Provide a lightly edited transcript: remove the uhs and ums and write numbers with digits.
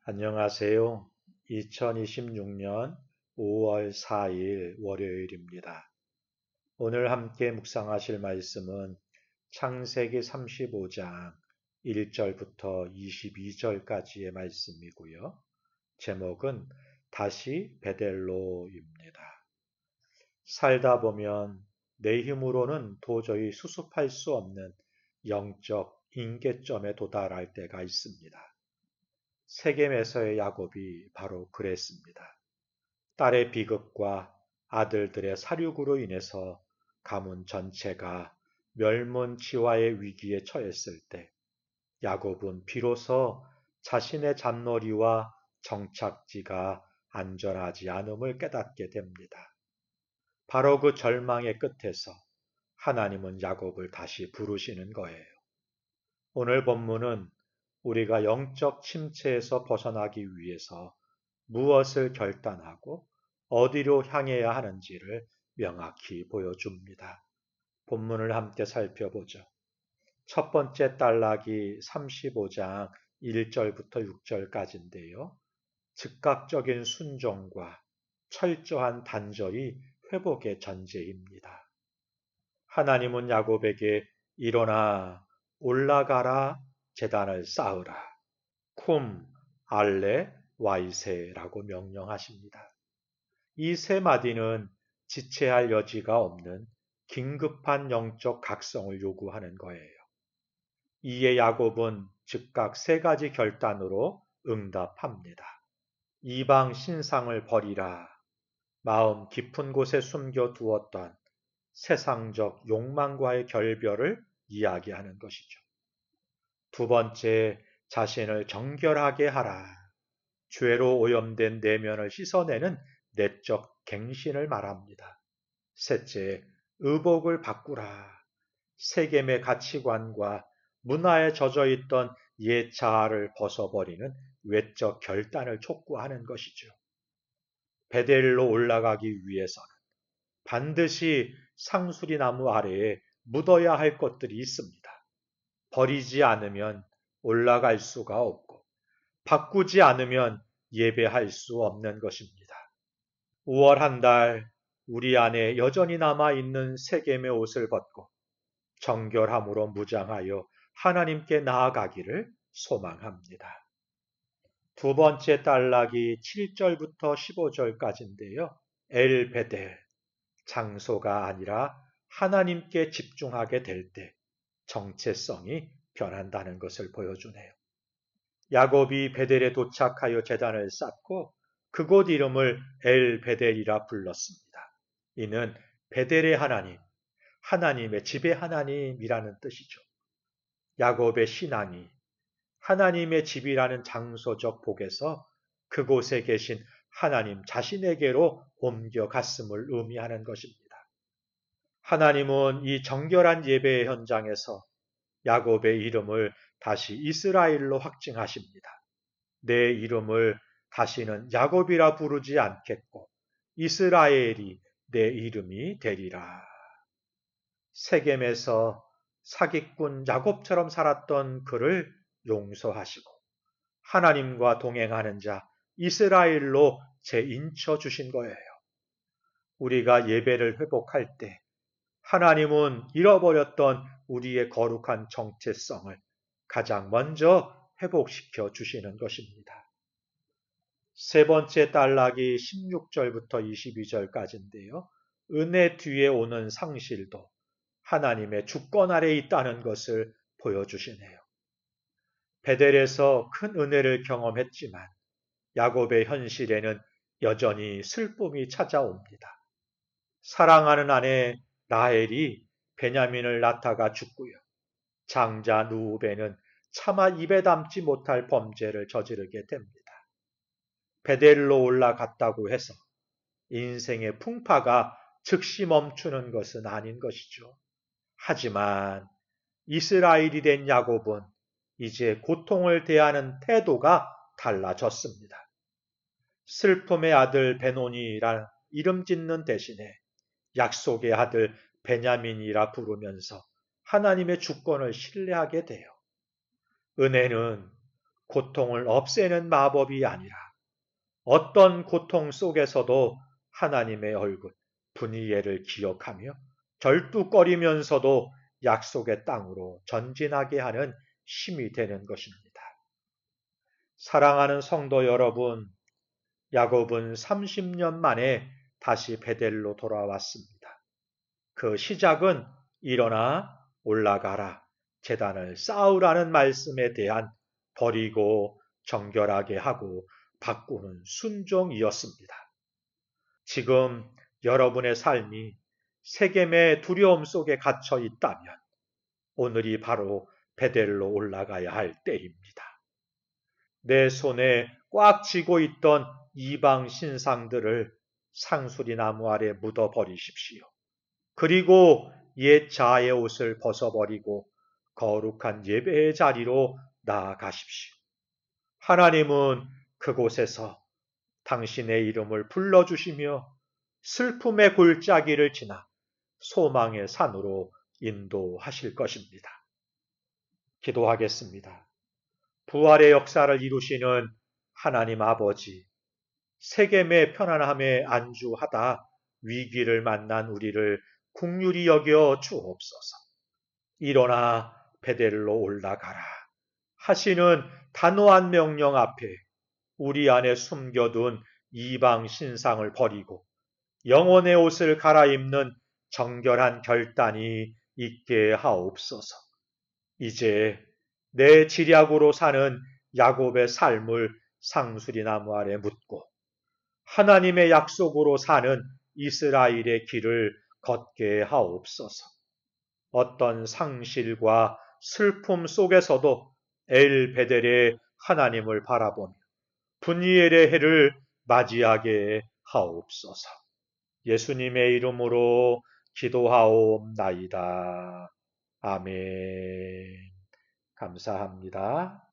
안녕하세요. 2026년 5월 4일 월요일입니다. 오늘 함께 묵상하실 말씀은 창세기 35장 1절부터 22절까지의 말씀이고요. 제목은 다시 베델로입니다. 살다 보면 내 힘으로는 도저히 수습할 수 없는 영적 임계점에 도달할 때가 있습니다. 세겜에서의 야곱이 바로 그랬습니다. 딸의 비극과 아들들의 살육으로 인해서 가문 전체가 멸문치화의 위기에 처했을 때 야곱은 비로소 자신의 잡놀이와 정착지가 안전하지 않음을 깨닫게 됩니다. 바로 그 절망의 끝에서 하나님은 야곱을 다시 부르시는 거예요. 오늘 본문은 우리가 영적 침체에서 벗어나기 위해서 무엇을 결단하고 어디로 향해야 하는지를 명확히 보여줍니다. 본문을 함께 살펴보죠. 첫 번째 단락이 35장 1절부터 6절까지인데요. 즉각적인 순종과 철저한 단절이 회복의 전제입니다. 하나님은 야곱에게 일어나 올라가라 제단을 쌓으라. 쿰, 알레, 와이세라고 명령하십니다. 이 세 마디는 지체할 여지가 없는 긴급한 영적 각성을 요구하는 거예요. 이에 야곱은 즉각 세 가지 결단으로 응답합니다. 이방 신상을 버리라. 마음 깊은 곳에 숨겨두었던 세상적 욕망과의 결별을 이야기하는 것이죠. 두 번째, 자신을 정결하게 하라. 죄로 오염된 내면을 씻어내는 내적 갱신을 말합니다. 셋째, 의복을 바꾸라. 세겜의 가치관과 문화에 젖어있던 옛 자아를 벗어버리는 외적 결단을 촉구하는 것이죠. 베델로 올라가기 위해서는 반드시 상수리 나무 아래에 묻어야 할 것들이 있습니다. 버리지 않으면 올라갈 수가 없고 바꾸지 않으면 예배할 수 없는 것입니다. 5월 한 달 우리 안에 여전히 남아있는 세겜의 옷을 벗고 정결함으로 무장하여 하나님께 나아가기를 소망합니다. 두 번째 단락이 7절부터 15절까지인데요. 엘베델, 장소가 아니라 하나님께 집중하게 될 때 정체성이 변한다는 것을 보여주네요. 야곱이 베델에 도착하여 제단을 쌓고 그곳 이름을 엘베델이라 불렀습니다. 이는 베델의 하나님, 하나님의 집의 하나님이라는 뜻이죠. 야곱의 신앙이 하나님의 집이라는 장소적 복에서 그곳에 계신 하나님 자신에게로 옮겨갔음을 의미하는 것입니다. 하나님은 이 정결한 예배의 현장에서 야곱의 이름을 다시 이스라엘로 확증하십니다. 내 이름을 다시는 야곱이라 부르지 않겠고 이스라엘이 내 이름이 되리라. 세겜에서 사기꾼 야곱처럼 살았던 그를 용서하시고 하나님과 동행하는 자 이스라엘로 재인쳐 주신 거예요. 우리가 예배를 회복할 때 하나님은 잃어버렸던 우리의 거룩한 정체성을 가장 먼저 회복시켜 주시는 것입니다. 세 번째 단락이 16절부터 22절까지인데요. 은혜 뒤에 오는 상실도 하나님의 주권 아래 있다는 것을 보여주시네요. 베델에서 큰 은혜를 경험했지만 야곱의 현실에는 여전히 슬픔이 찾아옵니다. 사랑하는 아내 라헬이 베냐민을 낳다가 죽고요. 장자 누우베는 차마 입에 담지 못할 범죄를 저지르게 됩니다. 베델로 올라갔다고 해서 인생의 풍파가 즉시 멈추는 것은 아닌 것이죠. 하지만 이스라엘이 된 야곱은 이제 고통을 대하는 태도가 달라졌습니다. 슬픔의 아들 베노니라 이름 짓는 대신에 약속의 아들 베냐민이라 부르면서 하나님의 주권을 신뢰하게 돼요. 은혜는 고통을 없애는 마법이 아니라 어떤 고통 속에서도 하나님의 얼굴, 분이엘을 기억하며 절뚝거리면서도 약속의 땅으로 전진하게 하는 힘이 되는 것입니다. 사랑하는 성도 여러분, 야곱은 30년 만에 다시 베델로 돌아왔습니다. 그 시작은 일어나 올라가라, 제단을 쌓으라는 말씀에 대한 버리고 정결하게 하고 바꾸는 순종이었습니다. 지금 여러분의 삶이 세겜의 두려움 속에 갇혀 있다면 오늘이 바로 베델로 올라가야 할 때입니다. 내 손에 꽉 쥐고 있던 이방 신상들을 상수리 나무 아래 묻어 버리십시오. 그리고 옛 자아의 옷을 벗어버리고 거룩한 예배의 자리로 나아가십시오. 하나님은 그곳에서 당신의 이름을 불러주시며 슬픔의 골짜기를 지나 소망의 산으로 인도하실 것입니다. 기도하겠습니다. 부활의 역사를 이루시는 하나님 아버지, 세겜의 편안함에 안주하다 위기를 만난 우리를 긍휼히 여겨 주옵소서. 일어나 베델로 올라가라 하시는 단호한 명령 앞에 우리 안에 숨겨둔 이방 신상을 버리고 영혼의 옷을 갈아입는 정결한 결단이 있게 하옵소서. 이제 내 지략으로 사는 야곱의 삶을 상수리 나무 아래 묻고 하나님의 약속으로 사는 이스라엘의 길을 걷게 하옵소서. 어떤 상실과 슬픔 속에서도 엘 베델의 하나님을 바라보며 분이엘의 해를 맞이하게 하옵소서. 예수님의 이름으로 기도하옵나이다. 아멘. 감사합니다.